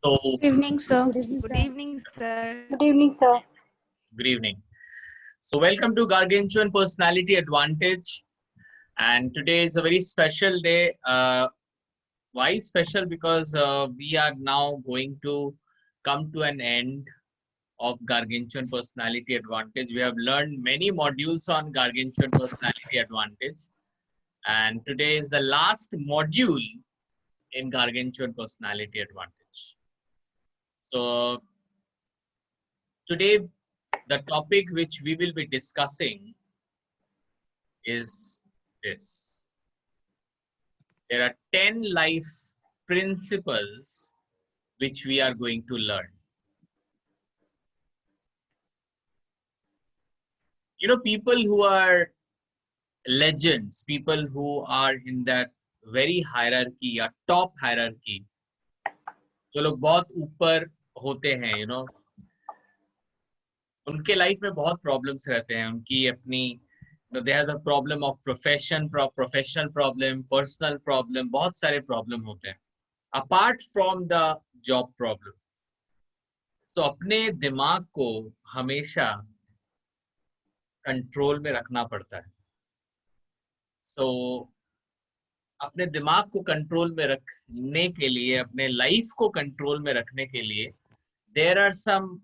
So, Good evening, sir. Good evening, sir. Good evening, sir. good evening. So, welcome to Gargantuan Personality Advantage. And today is a very special day. Why special? Because we are now going to come to an end of Gargantuan Personality Advantage. We have learned many modules on Gargantuan Personality Advantage. And today is the last module in Gargantuan Personality Advantage. So, today the topic which we will be discussing is this. There are 10 life principles which we are going to learn. You know, people who are legends, people who are in that very hierarchy or top hierarchy, जो लोग बहुत ऊपर होते हैं, you know, उनके life में बहुत problems रहते हैं. उनकी अपनी they have the problem of professional problem, personal problem, बहुत सारे प्रॉब्लम होते हैं apart from the job problem. So अपने दिमाग को हमेशा कंट्रोल में रखना पड़ता है. So अपने दिमाग को कंट्रोल में रखने के लिए, अपने लाइफ को कंट्रोल में रखने के लिए there are some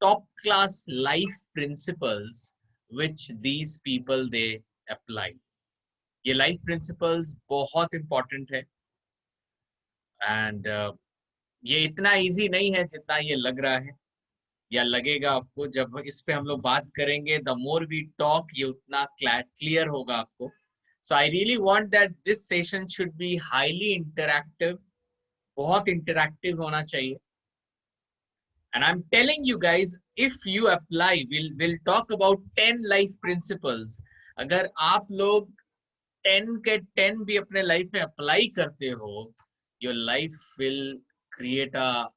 top class life principles which these people they apply. ये लाइफ प्रिंसिपल्स बहुत इंपॉर्टेंट है एंड ये इतना इजी नहीं है जितना ये लग रहा है या लगेगा आपको. जब इस पे हम लोग बात करेंगे, द मोर वी टॉक, ये उतना क्लियर होगा आपको. So I really want that this session should be highly interactive, बहुत इंटरैक्टिव होना चाहिए. And I'm telling you guys, if you apply, we'll talk about 10 life principles. अगर आप लोग 10 के 10 भी अपने लाइफ में अप्लाई करते हो, your life will create a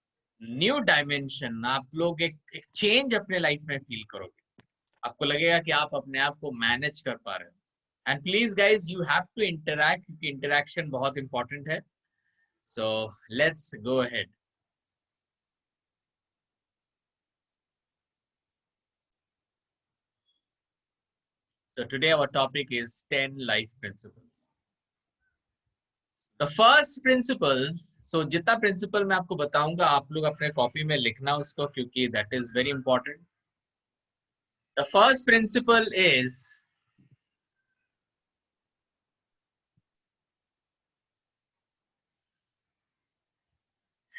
new dimension. आप लोग एक चेंज अपने लाइफ में फील करोगे. आपको लगेगा कि आप अपने आप को मैनेज कर पा रहे हो. And please guys, you have to interact, क्योंकि इंटरैक्शन बहुत इंपॉर्टेंट है. So let's go ahead. So today our topic is 10 life principles. The first principle, so जितना principle मैं आपको बताऊंगा, आप लोग अपने कॉपी में लिखना उसको, क्योंकि that is very important. The first principle is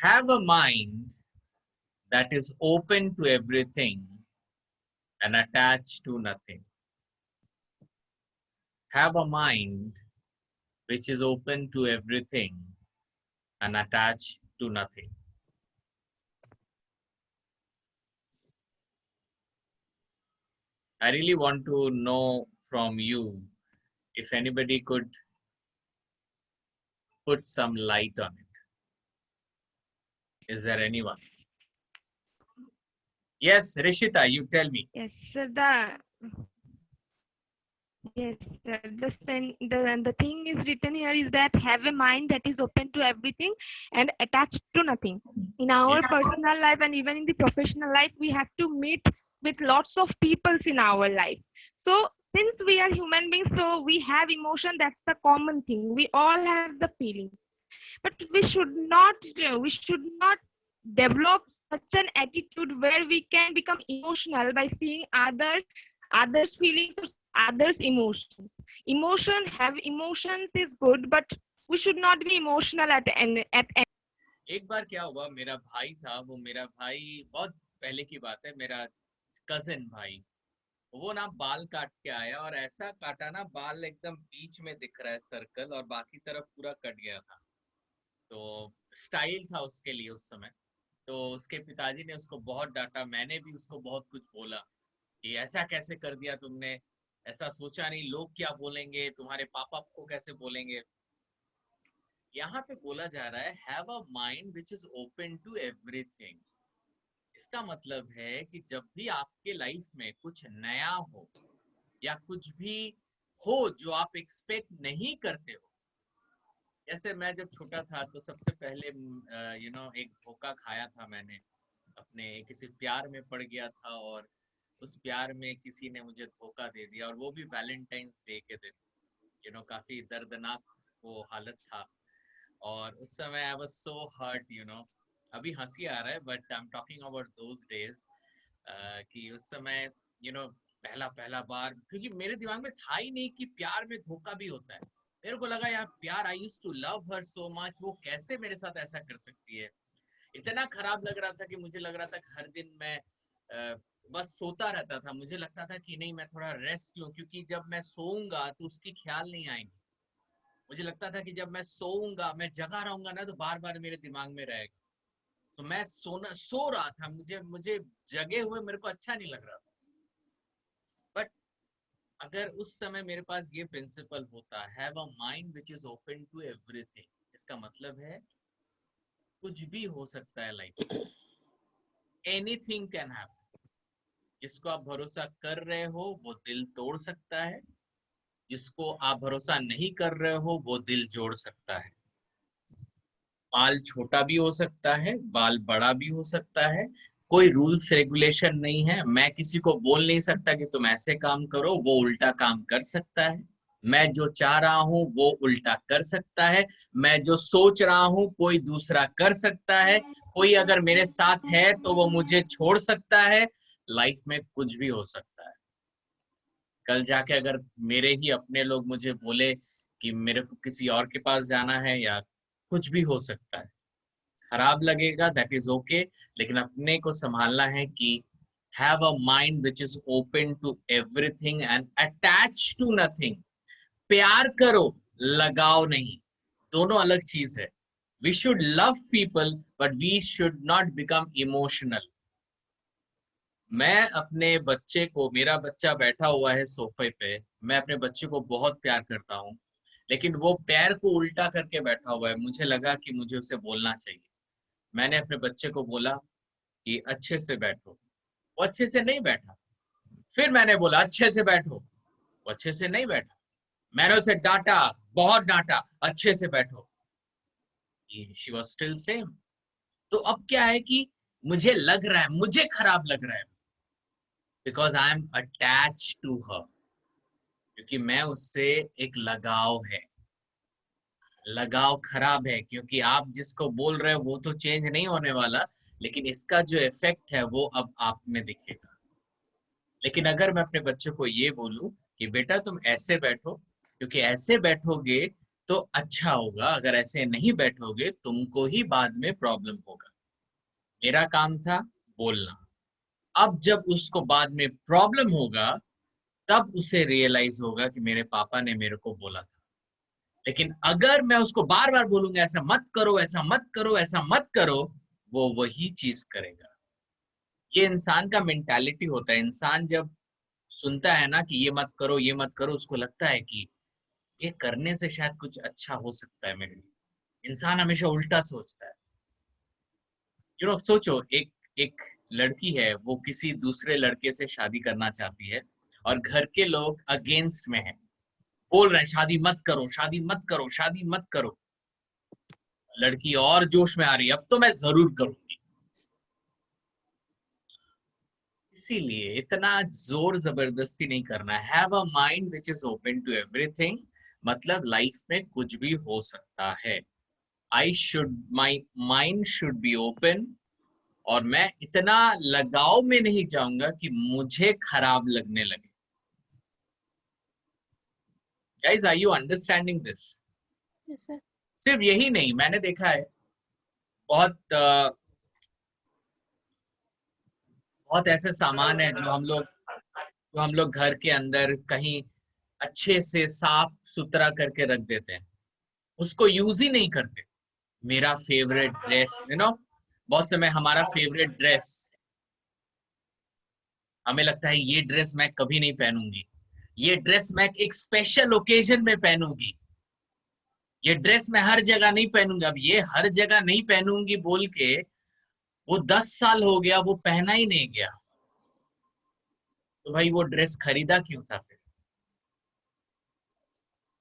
have a mind that is open to everything and attached to nothing. Have a mind which is open to everything and attached to nothing. I really want to know from you if anybody could put some light on it. Is there anyone? Yes, Rishita, you tell me. Yes, sir. The thing is written here is that have a mind that is open to everything and attached to nothing. In our personal life and even in the professional life, we have to meet with lots of peoples in our life. So since we are human beings, so we have emotion. That's the common thing. We all have the feelings, but we should not develop such an attitude where we can become emotional by seeing others feelings or others emotions. Emotions is good, but we should not be emotional at any. एक बार क्या हुआ, मेरा भाई था, वो मेरा भाई बहुत पहले की बात है, मेरा कजिन भाई, वो ना बाल काट के आया और ऐसा काटा ना, बाल एकदम बीच में दिख रहा है सर्कल और बाकी तरफ पूरा कट गया था. तो स्टाइल था उसके लिए उस समय. तो उसके पिताजी ने उसको बहुत डांटा, मैंने भी उसको बहुत कुछ बोला कि ऐसा कैसे कर दिया तुमने, ऐसा सोचा नहीं, लोग क्या बोलेंगे, तुम्हारे पापा को कैसे बोलेंगे. यहाँ पे बोला जा रहा है have a mind which is open to everything. इसका मतलब है कि जब भी आपके लाइफ में कुछ नया हो या कुछ भी हो जो आप एक्सपेक्ट नहीं करते हो, जैसे मैं जब छोटा था तो सबसे पहले एक धोखा खाया था मैंने, अपने किसी प्यार में पड़ गया था और उस प्यार में किसी ने मुझे धोखा दे दिया, और वो भी वैलेंटाइंस डे के दिन। काफी दर्दनाक वो हालत था, और उस समय आई वाज सो हर्ट। अभी हंसी आ रहा है, but I am talking about those days, कि उस समय यू नो पहला पहला बार, क्योंकि मेरे दिमाग में था ही नहीं कि प्यार में धोखा भी होता है। मेरे को लगा यार प्यार, I used to love her so much, वो कैसे मेरे साथ ऐसा कर सकती है। इतना खराब लग रहा था कि मुझे लग रहा था कि हर दिन मैं बस सोता रहता था। मुझे लगता था कि नहीं, मैं थोड़ा रेस्ट लूं, क्योंकि जब मैं सोऊंगा तो उसकी ख्याल नहीं आएंगी। मुझे लगता था कि जब मैं सोऊंगा, मैं जगा रहूंगा ना, तो बार बार मेरे दिमाग में रहेगा। तो मैं सो रहा था, मुझे मुझे जगे हुए मेरे को अच्छा नहीं लग रहा था। बट अगर उस समय मेरे पास ये प्रिंसिपल होता, have a mind which is open to everything, इसका मतलब है कुछ भी हो सकता है लाइफ, एनीथिंग कैन हैपन। जिसको आप भरोसा कर रहे हो वो दिल तोड़ सकता है, जिसको आप भरोसा नहीं कर रहे हो वो दिल जोड़ सकता है। बाल छोटा भी हो सकता है, बाल बड़ा भी हो सकता है। कोई रूल्स रेगुलेशन नहीं है। मैं किसी को बोल नहीं सकता कि तुम ऐसे काम करो, वो उल्टा काम कर सकता है। मैं जो चाह रहा हूं वो उल्टा कर सकता है। मैं जो सोच रहा हूं कोई दूसरा कर सकता है। कोई अगर मेरे साथ है तो वो मुझे छोड़ सकता है। लाइफ में कुछ भी हो सकता है। कल जाके अगर मेरे ही अपने लोग मुझे बोले कि मेरे को किसी और के पास जाना है, या कुछ भी हो सकता है। खराब लगेगा, दैट इज ओके, लेकिन अपने को संभालना है कि have a mind which is open to everything and attach to nothing. प्यार करो, लगाओ नहीं। दोनों अलग चीज है। We should love people, but we should not become emotional. मैं अपने बच्चे को, मेरा बच्चा बैठा हुआ है सोफे पे, मैं अपने बच्चे को बहुत प्यार करता हूँ, लेकिन वो पैर को उल्टा करके बैठा हुआ है। मुझे लगा कि मुझे उसे बोलना चाहिए। मैंने अपने बच्चे को बोला कि अच्छे से बैठो। वो अच्छे से नहीं बैठा। फिर मैंने बोला अच्छे से बैठो। वो अच्छे से नहीं बैठा। मैंने उसे डांटा, बहुत डांटा, अच्छे से बैठो। She was still same. तो अब क्या है कि मुझे लग रहा है, मुझे खराब लग रहा है, because I am attach to her. क्योंकि मैं उससे एक लगाव है। लगाव खराब है, क्योंकि आप जिसको बोल रहे हो वो तो चेंज नहीं होने वाला, लेकिन इसका जो इफेक्ट है वो अब आप में दिखेगा। लेकिन अगर मैं अपने बच्चों को ये बोलूं कि बेटा तुम ऐसे बैठो, क्योंकि ऐसे बैठोगे तो अच्छा होगा, अगर ऐसे नहीं बैठोगे तुमको ही बाद में प्रॉब्लम होगा। मेरा काम था बोलना। अब जब उसको बाद में प्रॉब्लम होगा, तब उसे रियलाइज होगा कि मेरे पापा ने मेरे को बोला था। लेकिन अगर मैं उसको बार बार बोलूंगा ऐसा मत करो, ऐसा मत करो, ऐसा मत करो, वो वही चीज करेगा। ये इंसान का मेंटालिटी होता है। इंसान जब सुनता है ना कि ये मत करो, ये मत करो, उसको लगता है कि ये करने से शायद कुछ अच्छा हो सकता है मेरे लिए। इंसान हमेशा उल्टा सोचता है। सोचो, एक एक लड़की है, वो किसी दूसरे लड़के से शादी करना चाहती है, और घर के लोग अगेंस्ट में है, बोल रहे हैं शादी मत करो, शादी मत करो, शादी मत करो। लड़की और जोश में आ रही है, अब तो मैं जरूर करूंगी। इसीलिए इतना जोर जबरदस्ती नहीं करना। Have a mind which is open to everything, मतलब लाइफ में कुछ भी हो सकता है। My mind should be open, और मैं इतना लगाव में नहीं जाऊंगा कि मुझे खराब लगने लगे। Guys, are you understanding this? Yes, sir. सिर्फ यही नहीं, मैंने देखा है बहुत ऐसे सामान है जो हम लोग घर के अंदर कहीं अच्छे से साफ सुथरा करके रख देते हैं, उसको यूज ही नहीं करते। मेरा फेवरेट ड्रेस, बहुत समय हमारा फेवरेट ड्रेस, हमें लगता है ये ड्रेस मैं कभी नहीं पहनूंगी, ये ड्रेस मैं एक स्पेशल ओकेजन में पहनूंगी, ये ड्रेस मैं हर जगह नहीं पहनूंगी। अब ये हर जगह नहीं पहनूंगी बोल के वो 10 साल हो गया, वो पहना ही नहीं गया, तो भाई वो ड्रेस खरीदा क्यों था फिर?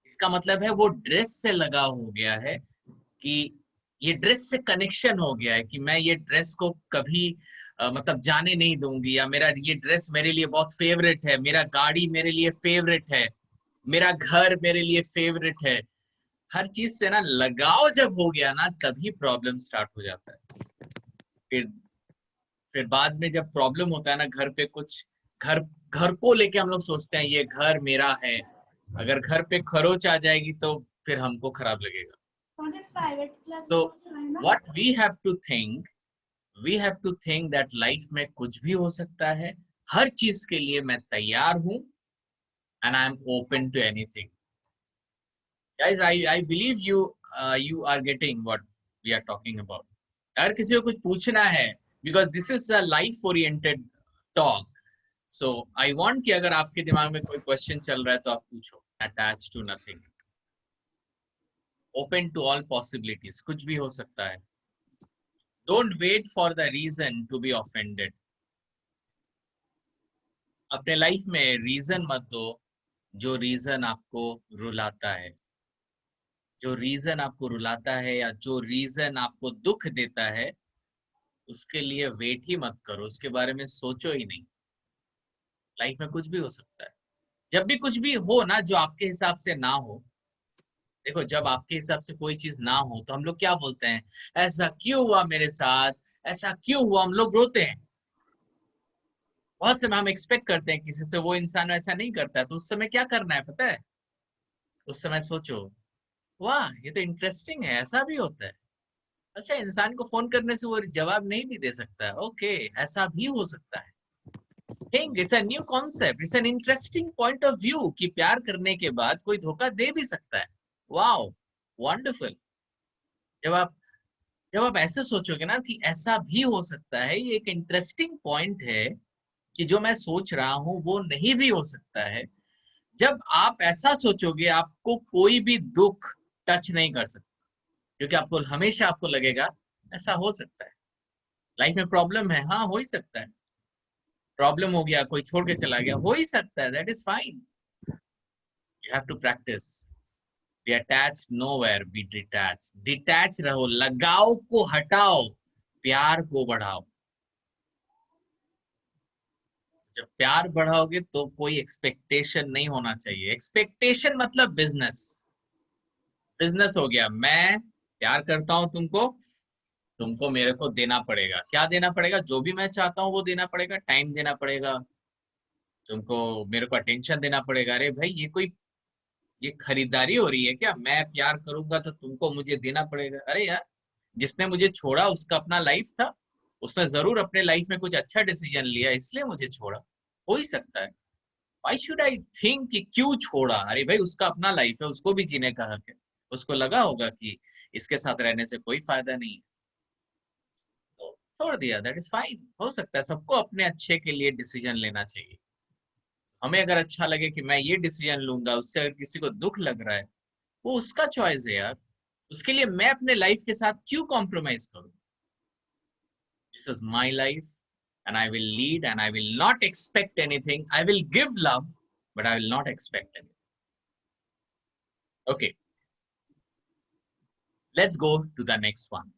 इसका मतलब है वो ड्रेस से लगा हो गया है, कि ये ड्रेस से कनेक्शन हो गया है कि मैं ये ड्रेस को कभी मतलब जाने नहीं दूंगी, या मेरा ये ड्रेस मेरे लिए बहुत फेवरेट है, मेरा गाड़ी मेरे लिए फेवरेट है, मेरा घर मेरे लिए फेवरेट है। हर चीज से ना लगाव जब हो गया ना, तभी प्रॉब्लम स्टार्ट हो जाता है। फिर फिर बाद में जब प्रॉब्लम होता है ना घर पे कुछ, घर घर को लेके हम लोग सोचते हैं ये घर मेरा है, अगर घर पे खरोच आ जाएगी तो फिर हमको खराब लगेगा। So what we have to think that life में कुछ भी हो सकता है, हर चीज के लिए मैं तैयार हूं, and I am open to anything. Guys, I believe you are getting what we are talking about. अगर किसी को कुछ पूछना है, because this is a life oriented talk, so I want कि अगर आपके दिमाग में कोई क्वेश्चन चल रहा है तो आप पूछो। Attached to nothing, open to all possibilities, कुछ भी हो सकता है। Don't wait for the reason to be offended. अपने लाइफ में रीजन मत दो जो रीजन आपको रुलाता है। जो रीजन आपको रुलाता है या जो रीजन आपको दुख देता है, उसके लिए वेट ही मत करो, उसके बारे में सोचो ही नहीं। लाइफ में कुछ भी हो सकता है। जब भी कुछ भी हो ना जो आपके हिसाब से ना हो, देखो जब आपके हिसाब से कोई चीज ना हो तो हम लोग क्या बोलते हैं, ऐसा क्यों हुआ मेरे साथ, ऐसा क्यों हुआ, हम लोग रोते हैं। बहुत समय हम एक्सपेक्ट करते हैं किसी से, वो इंसान ऐसा नहीं करता है, तो उस समय क्या करना है पता है, उस समय सोचो, वाह ये तो इंटरेस्टिंग है, ऐसा भी होता है। अच्छा, इंसान को फोन करने से वो जवाब नहीं भी दे सकता है, ओके ऐसा भी हो सकता है। Think it's a new concept, it's an interesting point of view कि प्यार करने के बाद कोई धोखा दे भी सकता है। Wow, wonderful. जब आप जब आप ऐसे सोचोगे ना कि ऐसा भी हो सकता है, ये एक इंटरेस्टिंग पॉइंट है कि जो मैं सोच रहा हूँ वो नहीं भी हो सकता है। जब आप ऐसा सोचोगे आपको कोई भी दुख टच नहीं कर सकता, क्योंकि आपको हमेशा आपको लगेगा ऐसा हो सकता है। लाइफ में प्रॉब्लम है, हाँ हो ही सकता है, प्रॉब्लम हो गया, कोई छोड़ के चला गया, हो ही सकता है, that is fine. You have to practice. Be attach nowhere, be detach. Detach रहो, लगाव को हटाओ, प्यार को बढ़ाओ। जब प्यार बढ़ाओगे तो कोई एक्सपेक्टेशन नहीं होना चाहिए। एक्सपेक्टेशन मतलब बिजनेस। बिजनेस हो गया, मैं प्यार करता हूं तुमको, तुमको मेरे को देना पड़ेगा। क्या देना पड़ेगा, जो भी मैं चाहता हूँ वो देना पड़ेगा, टाइम देना पड़ेगा, तुमको मेरे को अटेंशन देना पड़ेगा। अरे भाई ये खरीदारी हो रही है क्या, मैं प्यार करूंगा तो तुमको मुझे देना पड़ेगा। अरे यार, जिसने मुझे छोड़ा उसका अपना लाइफ था, उसने जरूर अपने लाइफ में कुछ अच्छा डिसीजन लिया इसलिए मुझे छोड़ा, हो ही सकता है। व्हाई शुड आई थिंक कि क्यों छोड़ा, अरे भाई उसका अपना लाइफ है, उसको भी जीने का हक है। उसको लगा होगा कि इसके साथ रहने से कोई फायदा नहीं है, तो छोड़ दिया, दैट इज फाइन। हो सकता है, सबको अपने अच्छे के लिए डिसीजन लेना चाहिए। हमें अगर अच्छा लगे कि मैं ये डिसीजन लूंगा, उससे अगर किसी को दुख लग रहा है, वो उसका चॉइस है यार। उसके लिए मैं अपने लाइफ के साथ क्यों कॉम्प्रोमाइज करूं। This is my life and I will lead and I will not expect anything. I will give love, but I will not expect anything. Okay, let's go to the next one.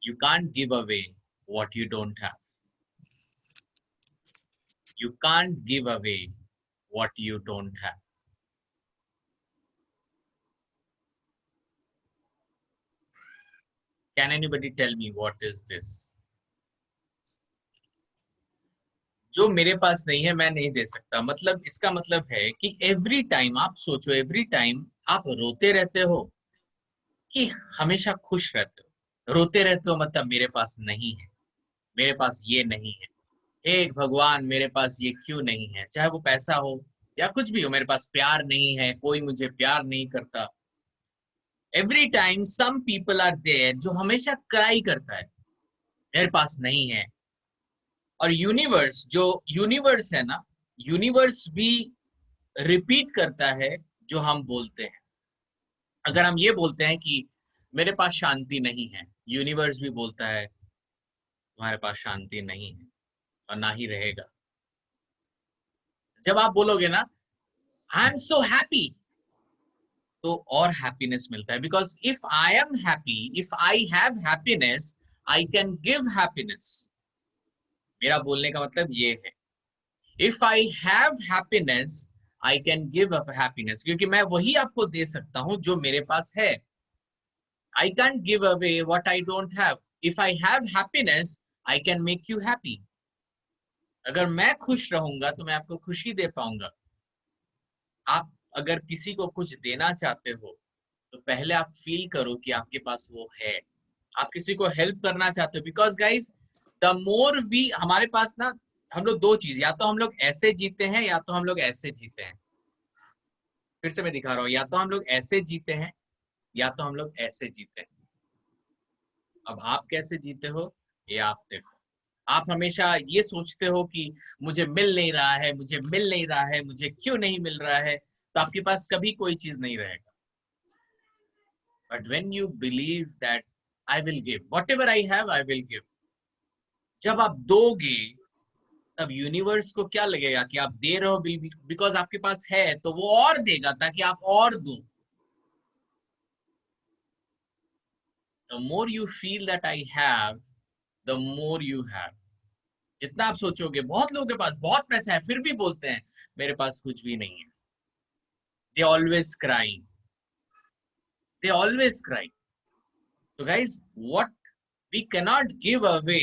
You can't give away what you don't have. You can't give away what you don't have. Can anybody tell me what is this? जो मेरे पास नहीं है मैं नहीं दे सकता, मतलब इसका मतलब है कि एवरी टाइम आप सोचो, एवरी टाइम आप रोते रहते हो कि हमेशा खुश रहते हो। रोते रहते हो मतलब मेरे पास नहीं है, मेरे पास ये नहीं है, हे भगवान मेरे पास ये क्यों नहीं है, चाहे वो पैसा हो या कुछ भी हो, मेरे पास प्यार नहीं है, कोई मुझे प्यार नहीं करता। Every time some people are there जो हमेशा क्राई करता है, मेरे पास नहीं है। और यूनिवर्स, जो यूनिवर्स है ना, यूनिवर्स भी रिपीट करता है जो हम बोलते हैं। अगर हम ये बोलते हैं कि मेरे पास शांति नहीं है, यूनिवर्स भी बोलता है तुम्हारे पास शांति नहीं है और ना ही रहेगा। जब आप बोलोगे ना आई एम सो हैप्पी, तो और हैप्पीनेस मिलता है। Because if I am happy, if I have happiness, I can give happiness. मेरा बोलने का मतलब ये है, if I have happiness I can give a happiness, क्योंकि मैं वही आपको दे सकता हूं जो मेरे पास है। I can't give away what I don't have. If I have happiness I can make you happy. अगर मैं खुश रहूंगा तो मैं आपको खुशी दे पाऊंगा। आप अगर किसी को कुछ देना चाहते हो तो पहले आप फील करो कि आपके पास वो है। आप किसी को हेल्प करना चाहते हो, because guys the more we, हमारे पास ना, हम लोग दो चीज, या तो हम लोग ऐसे जीते हैं या तो हम लोग ऐसे जीते हैं। फिर से मैं दिखा रहा हूँ, या तो हम लोग ऐसे जीते हैं या तो हम लोग ऐसे जीते हैं। अब आप कैसे जीते हो ये आप देखो। आप हमेशा ये सोचते हो कि मुझे मिल नहीं रहा है, मुझे मिल नहीं रहा है, मुझे क्यों नहीं मिल रहा है, तो आपके पास कभी कोई चीज नहीं रहेगा। But when you believe that I will give what ever I have, I will give, जब आप दोगे तब यूनिवर्स को क्या लगेगा कि आप दे रहे हो, बिकॉज आपके पास है तो वो और देगा ताकि आप और दो। The more you feel that I have, the more you have. जितना आप सोचोगे, बहुत लोगों के पास बहुत पैसा है फिर भी बोलते हैं मेरे पास कुछ भी नहीं है। They always crying, they always crying. तो guys what we cannot give away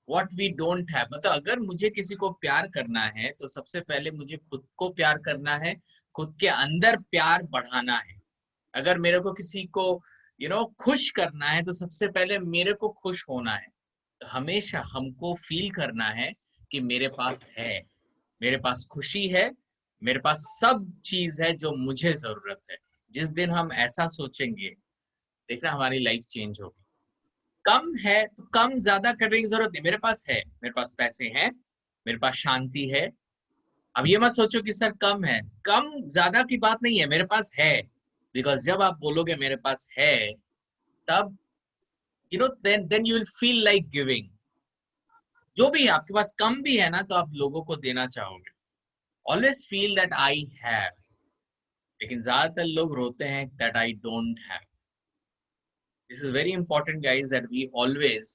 what we don't have. मतलब अगर मुझे किसी को प्यार करना है तो सबसे पहले मुझे खुद को प्यार करना है, खुद के अंदर प्यार बढ़ाना है। अगर मेरे को किसी को खुश करना है तो सबसे पहले मेरे को खुश होना है। तो हमेशा हमको फील करना है कि मेरे पास है, मेरे पास खुशी है, मेरे पास सब चीज है जो मुझे जरूरत है। जिस दिन हम ऐसा सोचेंगे, देखना हमारी लाइफ चेंज होगी। कम है तो कम ज्यादा करने की जरूरत नहीं, मेरे पास है, मेरे पास पैसे हैं, मेरे पास शांति है। अब ये मत सोचो कि सर कम है, कम ज्यादा की बात नहीं है, मेरे पास है। बिकॉज जब आप बोलोगे मेरे पास है, तब then you will feel like giving. जो भी है आपके पास कम भी है ना, तो आप लोगों को देना चाहोगे। Always feel that I have. लेकिन ज्यादातर लोग रोते हैं that I don't have. This is very important guys, that we always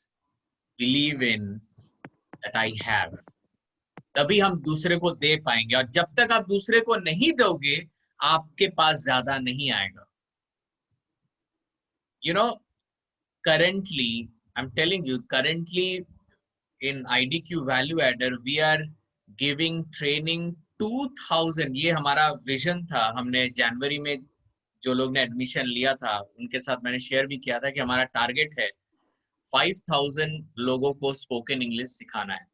believe in that I have. तभी हम दूसरे को दे पाएंगे, और जब तक आप दूसरे को नहीं दोगे आपके पास ज्यादा नहीं आएगा। You know currently, I'm telling you, currently in IDQ Value Adder we are giving training 2000। ये हमारा विजन था। हमने जनवरी में जो लोग ने एडमिशन लिया था उनके साथ मैंने शेयर भी किया था कि हमारा टारगेट है 5000 लोगों को स्पोकन इंग्लिश सिखाना है।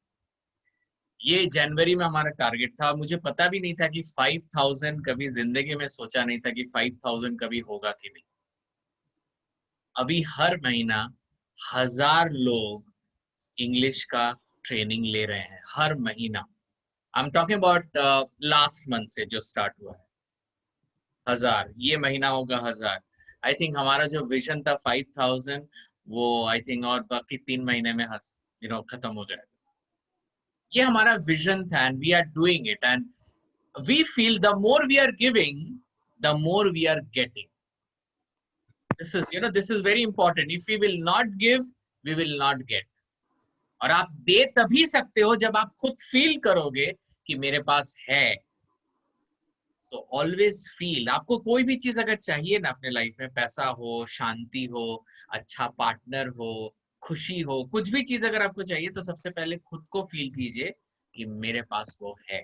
ये जनवरी में हमारा टारगेट था। मुझे पता भी नहीं था कि 5000, कभी जिंदगी में सोचा नहीं था कि 5000 कभी होगा कि नहीं। अभी हर महीना 1000 लोग इंग्लिश का ट्रेनिंग ले रहे हैं हर महीना। I am talking about last month से जो स्टार्ट हुआ है, 1000, ये महीना होगा 1000। आई थिंक हमारा जो विजन था 5000, वो आई थिंक और बाकी 3 महीने में खत्म हो जाएगा। ये हमारा विजन था, and we are doing it, and we feel the more we are giving the more we are getting. This is very important. If we will not give, we will not get. और आप दे तभी सकते हो जब आप खुद feel करोगे कि मेरे पास है। So always feel. आपको कोई भी चीज अगर चाहिए ना अपने लाइफ में, पैसा हो, शांति हो, अच्छा पार्टनर हो, खुशी हो, कुछ भी चीज अगर आपको चाहिए तो सबसे पहले खुद को फील कीजिए कि मेरे पास वो है।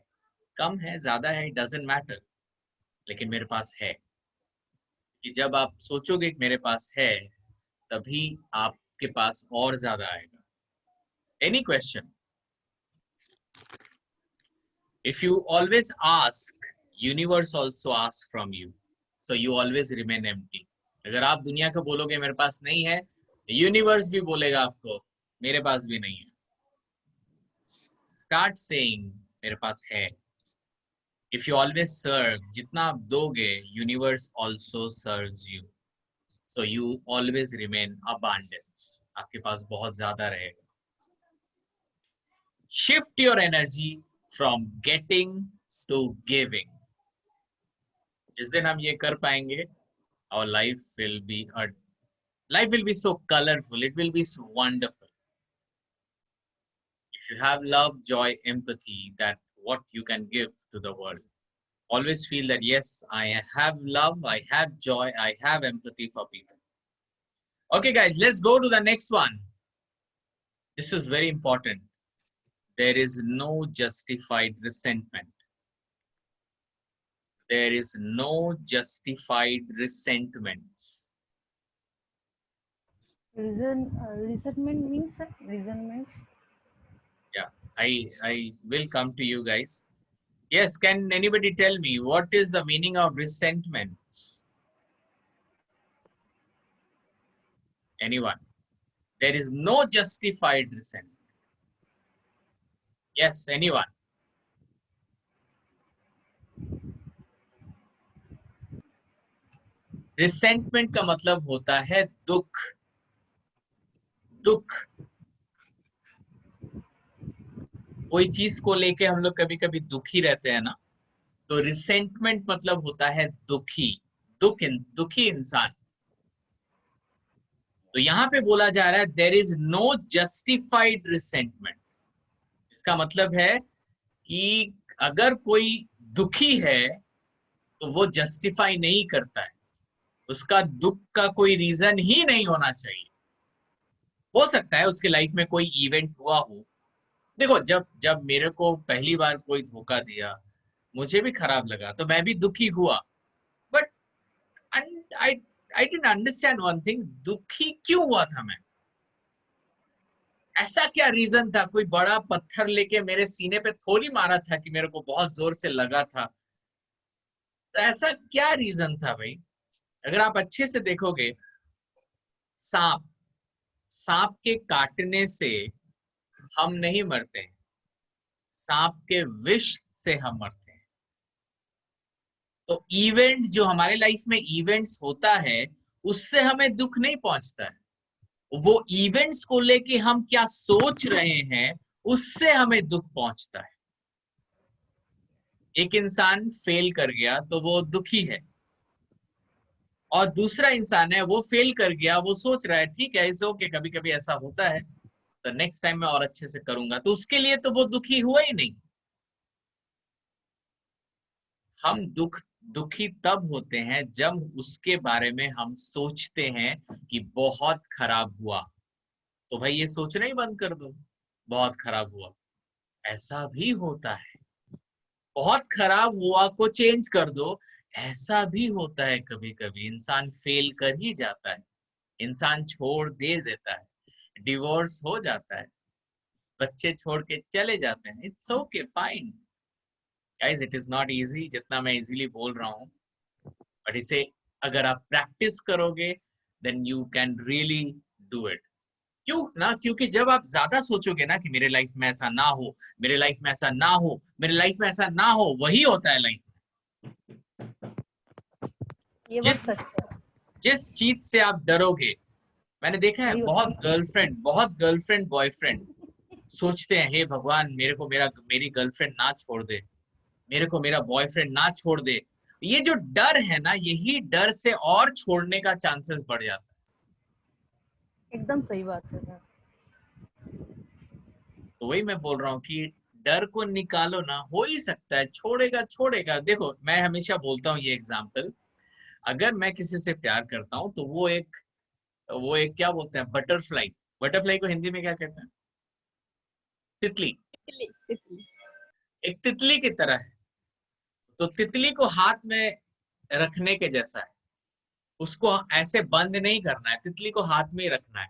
कम है ज्यादा है, इट डजंट मैटर, लेकिन मेरे पास है। कि जब आप सोचोगे कि मेरे पास है, तभी आपके पास और ज्यादा आएगा। Any question? If you always ask, universe also asks from you. So you always remain empty. अगर आप दुनिया को बोलोगे मेरे पास नहीं है, यूनिवर्स भी बोलेगा आपको मेरे पास भी नहीं है। Start saying मेरे पास है। If you always serve, जितना आप दोगे, universe also serves you. So you always remain abundance. आपके पास बहुत ज्यादा रहेगा। Shift your energy from getting to giving. जिस दिन हम ये कर पाएंगे, our life will be so colorful, it will be so wonderful. If you have love, joy, empathy, that what you can give to the world. Always feel that yes, I have love, I have joy, I have empathy for people. Okay guys, let's go to the next one. This is very important. There is no justified resentment. There is no justified resentments. Resentment means resentments. Yeah, I will come to you guys. Yes, can anybody tell me what is the meaning of resentments? Anyone? There is no justified resentment. Yes, anyone? Resentment का मतलब होता है दुख। दुख, कोई चीज को लेके हम लोग कभी कभी दुखी रहते हैं ना, तो रिसेंटमेंट मतलब होता है दुखी, दुखी इंसान। तो यहाँ पे बोला जा रहा है there is no justified resentment. इसका मतलब है कि अगर कोई दुखी है तो वो जस्टिफाई नहीं करता है, उसका दुख का कोई रीजन ही नहीं होना चाहिए। हो सकता है उसके लाइफ में कोई इवेंट हुआ हो। देखो, जब जब मेरे को पहली बार कोई धोखा दिया, मुझे भी खराब लगा, तो मैं भी दुखी हुआ। But I didn't understand one thing, दुखी क्यों हुआ था मैं? ऐसा क्या रीजन था? कोई बड़ा पत्थर लेके मेरे सीने पे थोड़ी मारा था कि मेरे को बहुत जोर से लगा था? तो ऐसा क्या रीजन था भाई? अगर आप अच्छे से देखोगे, सांप सांप के काटने से हम नहीं मरते, सांप के विष से हम मरते हैं। तो इवेंट जो हमारे लाइफ में इवेंट्स होता है, उससे हमें दुख नहीं पहुंचता है। वो इवेंट्स को लेके हम क्या सोच रहे हैं, उससे हमें दुख पहुंचता है। एक इंसान फेल कर गया तो वो दुखी है, और दूसरा इंसान है वो फेल कर गया, वो सोच रहा है ठीक है, इस ओके, कभी कभी ऐसा होता है, तो नेक्स्ट टाइम मैं और अच्छे से करूंगा। तो उसके लिए तो वो दुखी हुआ ही नहीं। हम दुखी तब होते हैं जब उसके बारे में हम सोचते हैं कि बहुत खराब हुआ, तो भाई ये सोचना ही बंद कर दो, बहुत खराब हुआ। ऐसा भी होता है। बहुत खराब हुआ को चेंज कर दो, ऐसा भी होता है। कभी कभी इंसान फेल कर ही जाता है, इंसान छोड़ दे देता है, डिवोर्स हो जाता है, बच्चे छोड़ के चले जाते हैं। It's okay, fine guys, it is not easy जितना मैं इजीली बोल रहा हूँ, बट इसे अगर आप प्रैक्टिस करोगे then you can really do it. क्यों ना? क्योंकि जब आप ज्यादा सोचोगे ना कि मेरे लाइफ में ऐसा ना हो, मेरे लाइफ में ऐसा ना हो, मेरे लाइफ में ऐसा ना हो, वही होता है लाइफ में। ये बात सच है। जिस चीज से आप डरोगे, मैंने देखा है बहुत गर्लफ्रेंड बॉयफ्रेंड सोचते हैं, हे भगवान, मेरे को मेरी गर्लफ्रेंड ना छोड़ दे, मेरे को मेरा बॉयफ्रेंड ना छोड़ दे। ये जो डर है ना, यही डर से और छोड़ने का चांसेस बढ़ जाता है। एकदम सही बात है सर। तो वही मैं बोल रहा हूँ कि डर को निकालो ना, हो ही सकता है छोड़ेगा। देखो, मैं हमेशा बोलता हूँ ये एग्जाम्पल, अगर मैं किसी से प्यार करता हूँ तो वो एक क्या बोलते हैं, बटरफ्लाई को हिंदी में क्या कहते हैं? तितली। एक तितली की तरह है। तो तितली को हाथ में रखने के जैसा है, उसको ऐसे बंद नहीं करना है, तितली को हाथ में ही रखना है,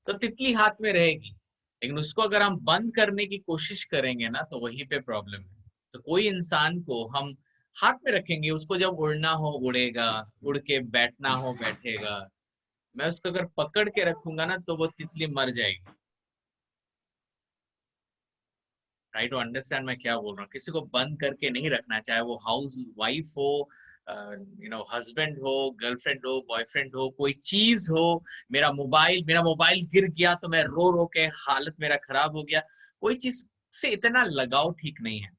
तो तितली हाथ में रहेगी। लेकिन उसको अगर हम बंद करने की कोशिश करेंगे ना, तो वहीं पे प्रॉब्लम है। तो कोई इंसान को हम हाथ में रखेंगे, उसको जब उड़ना हो उड़ेगा, उड़ के बैठना हो बैठेगा। मैं उसको अगर पकड़ के रखूंगा ना, तो वो तितली मर जाएगी। ट्राई टू अंडरस्टैंड मैं क्या बोल रहा हूँ। किसी को बंद करके नहीं रखना, चाहे वो हाउस वाइफ हो, हस्बैंड हो, गर्लफ्रेंड हो, बॉयफ्रेंड हो, कोई चीज हो। मेरा मोबाइल गिर गया तो मैं रो रो के हालत मेरा खराब हो गया। कोई चीज से इतना लगाव ठीक नहीं है।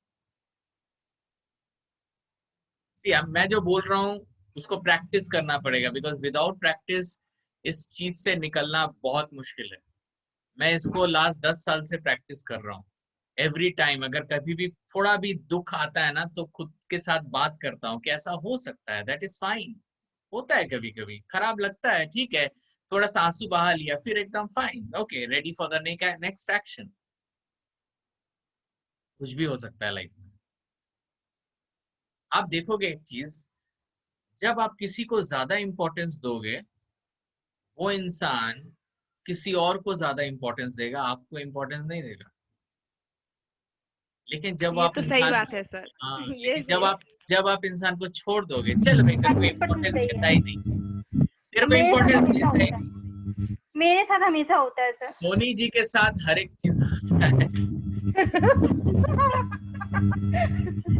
मैं जो बोल रहा हूँ उसको प्रैक्टिस करना पड़ेगा, बिकॉज विदाउट प्रैक्टिस इस चीज से निकलना बहुत मुश्किल है। मैं इसको लास्ट 10 साल से प्रैक्टिस कर रहा हूँ। एवरी टाइम अगर कभी भी थोड़ा भी दुख आता है ना, तो खुद के साथ बात करता हूँ कि ऐसा हो सकता है, दैट इज फाइन। होता है कभी कभी, खराब लगता है, ठीक है, थोड़ा सा आंसू बहा लिया, फिर एकदम fine, okay, ready for the next action. कुछ भी हो सकता है लाइफ में। आप देखोगे एक चीज, जब आप किसी को ज्यादा इंपॉर्टेंस दोगे, वो इंसान किसी और को ज्यादा इंपॉर्टेंस देगा, आपको इंपॉर्टेंस नहीं देगा। लेकिन जब ये आप तो सही इंसान, बात है सर। हाँ, ये लेकिन जब आप इंसान को छोड़ दोगे, चल भाई तेरे को 100% इम्पोर्टेंस सही देता ही है। नहीं, तेरे को मेरे साथ इम्पोर्टेंस हमेशा देता ही होता नहीं। है, मेरे साथ हमेशा होता है सर। धोनी जी के साथ हर एक चीज होता है।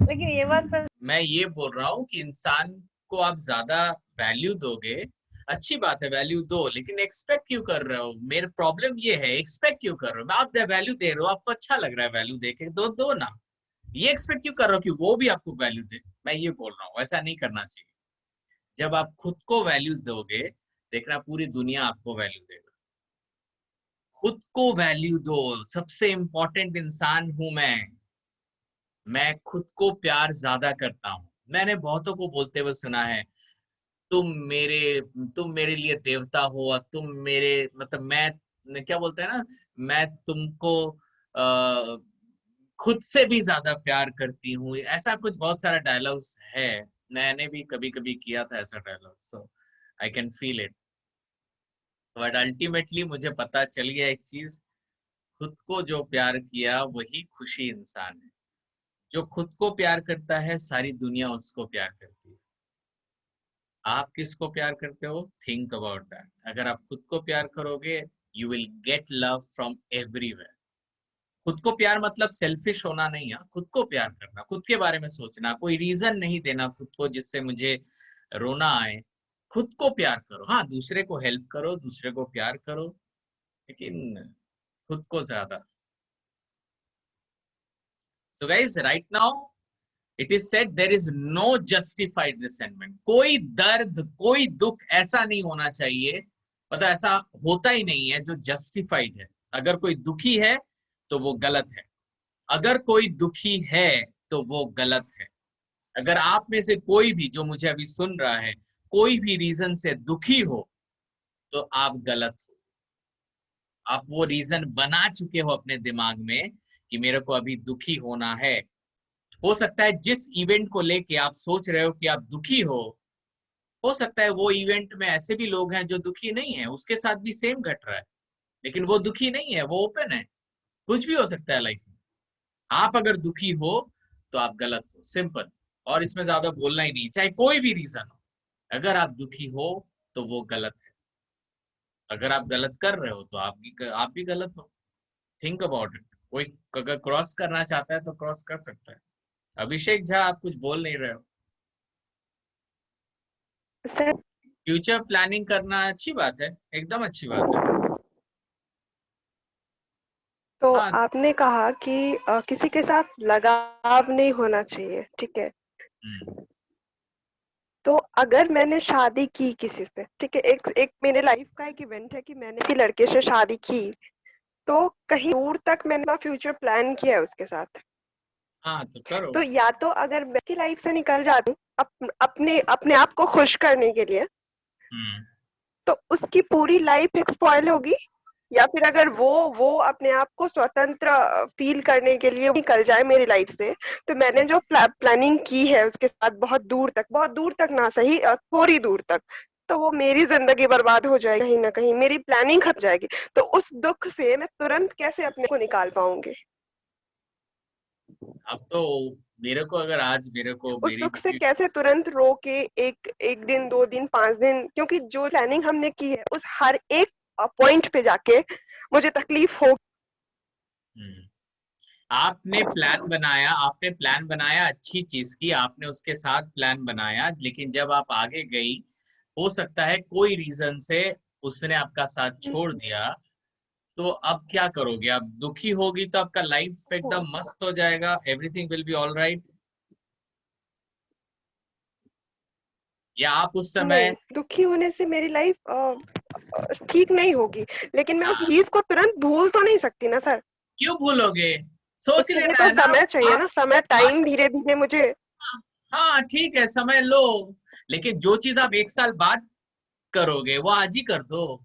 लेकिन ये बात सर, मैं ये बोल रहा हूँ कि इंसान को आप ज्यादा वैल्यू दोगे, अच्छी बात है, वैल्यू दो, लेकिन एक्सपेक्ट क्यों कर रहे हो? मेरा प्रॉब्लम ये है, एक्सपेक्ट क्यों कर रहे हो? आप वैल्यू दे रहे हो, आपको अच्छा लग रहा है वैल्यू देके, दो दो ना। ये एक्सपेक्ट क्यों कर रहे हो कि वो भी आपको वैल्यू दे? मैं ये बोल रहा हूँ, ऐसा नहीं करना चाहिए। जब आप खुद को वैल्यूज दोगे, देखना पूरी दुनिया आपको वैल्यू देगा। खुद को वैल्यू दो। सबसे इंपॉर्टेंट इंसान हूं मैं खुद को प्यार ज्यादा करता हूँ। मैंने बहुतों को बोलते हुए सुना है, तुम मेरे तुम मेरे लिए देवता हो, और तुम मेरे, मतलब मैं क्या बोलते हैं ना, मैं तुमको आ, खुद से भी ज्यादा प्यार करती हूँ। ऐसा कुछ बहुत सारा डायलॉग्स है। मैंने भी कभी कभी किया था ऐसा dialogue, so I can feel it. But ultimately मुझे पता चल गया एक चीज, खुद को जो प्यार किया वही खुशी इंसान है। जो खुद को प्यार करता है, सारी दुनिया उसको प्यार करती है। आप किसको प्यार करते हो? Think about that. अगर आप खुद को प्यार करोगे, you will get love from everywhere. खुद को प्यार मतलब सेल्फिश होना नहीं है, खुद को प्यार करना, खुद के बारे में सोचना, कोई रीजन नहीं देना खुद को जिससे मुझे रोना आए। खुद को प्यार करो, हाँ, दूसरे को हेल्प करो, दूसरे को प्यार करो, लेकिन खुद को ज्यादा। So guys, right now it is said there is no justified resentment. कोई दर्द, कोई दुख ऐसा नहीं होना चाहिए, पता, ऐसा होता ही नहीं है जो जस्टिफाइड है। अगर कोई दुखी है तो वो गलत है। अगर कोई दुखी है तो वो गलत है। अगर आप में से कोई भी जो मुझे अभी सुन रहा है, कोई भी रीजन से दुखी हो, तो आप गलत हो। आप वो रीजन बना चुके हो अपने दिमाग में कि मेरे को अभी दुखी होना है। हो सकता है जिस इवेंट को लेके आप सोच रहे हो कि आप दुखी हो सकता है वो इवेंट में ऐसे भी लोग हैं जो दुखी नहीं है, उसके साथ भी सेम घट रहा है, लेकिन वो दुखी नहीं है, वो ओपन है। कुछ भी हो सकता है लाइफ में। आप अगर दुखी हो तो आप गलत हो, सिंपल। और इसमें ज्यादा बोलना ही नहीं, चाहे कोई भी रीजन हो। अगर आप दुखी हो तो वो गलत है। अगर आप गलत कर रहे हो तो आप भी गलत हो। Think about it. कोई अगर क्रॉस करना चाहता है तो क्रॉस कर सकता है। अभिषेक झा, आप कुछ बोल नहीं रहे हो। सर, फ्यूचर प्लानिंग करना अच्छी बात है, एकदम अच्छी बात है। तो हाँ। आपने कहा कि किसी के साथ लगाव नहीं होना चाहिए, ठीक है। हम्म, तो अगर मैंने शादी की किसी से, ठीक है, एक एक मेरे लाइफ का एक इवेंट है कि मैंने किसी लड़के से शादी की, तो कहीं दूर तक मैंने अपना फ्यूचर प्लान किया है उसके साथ। हाँ, तो करो। तो या तो अगर मैं की लाइफ से निकल जाती हूँ अपने अपने आप को खुश करने के लिए, हम्म, तो उसकी पूरी लाइफ एक स्पॉइल होगी। या फिर अगर वो अपने आप को स्वतंत्र फील करने के लिए निकल जाए मेरी लाइफ से, तो मैंने जो प्लानिंग की है उसके साथ बहुत दूर तक ना सही, थोड़ी दूर तक, तो वो मेरी जिंदगी बर्बाद हो जाएगी, कहीं ना कहीं मेरी प्लानिंग खत्म जाएगी। तो उस दुख से मैं तुरंत कैसे अपने को निकाल पाऊंगी? अब तो मेरे को, अगर आज मेरे को उस मेरी दुख से भी, कैसे तुरंत रो के एक एक दिन, 2 दिन, 5 दिन, क्योंकि जो प्लानिंग हमने की है उस हर एक पॉइंट पे जाके मुझे तकलीफ हो। हम्म, आपने प्लान बनाया अच्छी चीज की, आपने उसके साथ प्लान बनाया, लेकिन जब आप आगे गई, हो सकता है कोई रीजन से उसने आपका साथ छोड़ दिया। तो अब क्या करोगे? आप दुखी होगी तो आपका लाइफ एकदम मस्त हो जाएगा, everything will be all right. या आप उस समय नहीं, दुखी होने से मेरी लाइफ ठीक नहीं होगी, लेकिन मैं उस हाँ, चीज को तुरंत भूल तो नहीं सकती ना सर। क्यों भूलोगे? सोच उसके लिए लेना तो है ना समय चाहिए आप। ना, समय, टाइम, धीरे धीरे मुझे। हाँ ठीक है, समय लो, लेकिन जो चीज आप एक साल बाद करोगे वो आज ही कर दो।